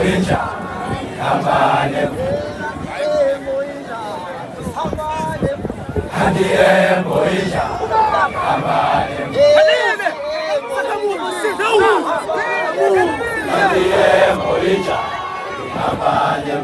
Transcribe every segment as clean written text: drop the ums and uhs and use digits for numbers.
moyinja ambale Hadiye moyinja ambale Hadiye moyinja ambale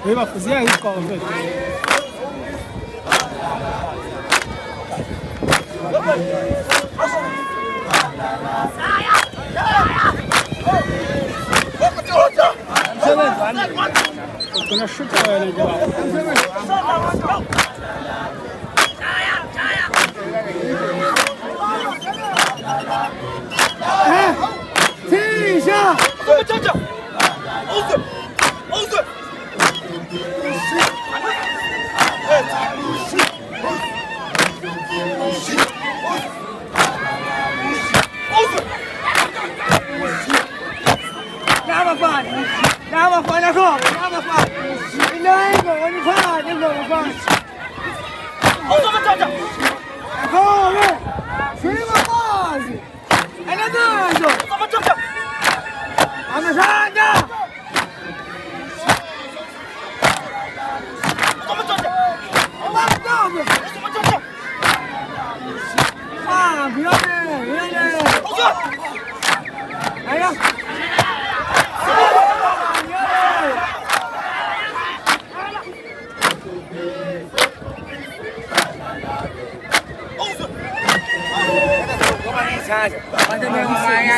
回把福建给搞这。现在转的，我跟那使劲了，你知道吧？哎，停一下！这么站着，欧子，欧子。拿把饭，拿把饭点说，拿把饭，你哪一个你看，你给我放。我怎么站着？好嘞，谁把饭去？哎，那那就怎么站着？俺们站着。怎么站着？我们站着。我怎么站着？啊，不要嘞，不要嘞。欧子，哎呀。反正没有买呀，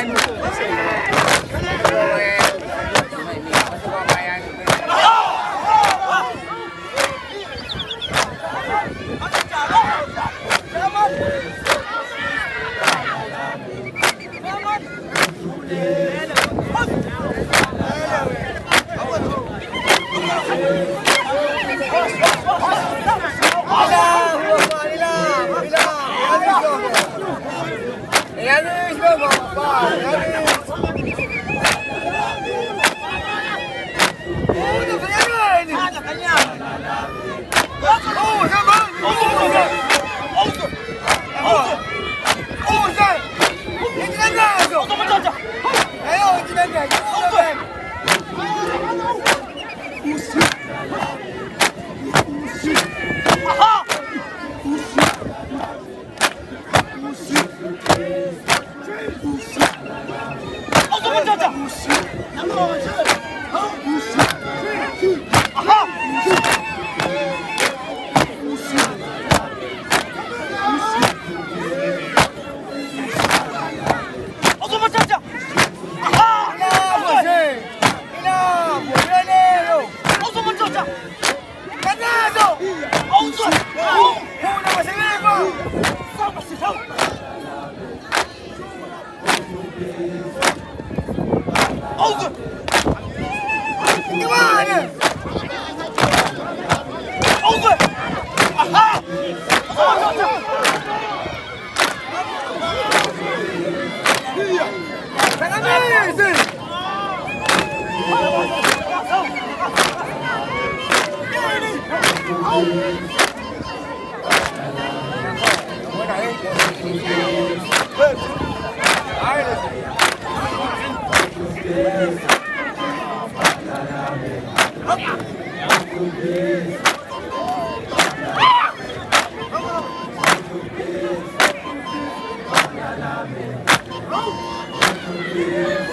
奥斯曼站长，aha，奥斯曼站长，aha，奥斯曼站长，奥斯，上把石头。Olsun! Gimana? Olsun! Aha! Amazing! Yeah.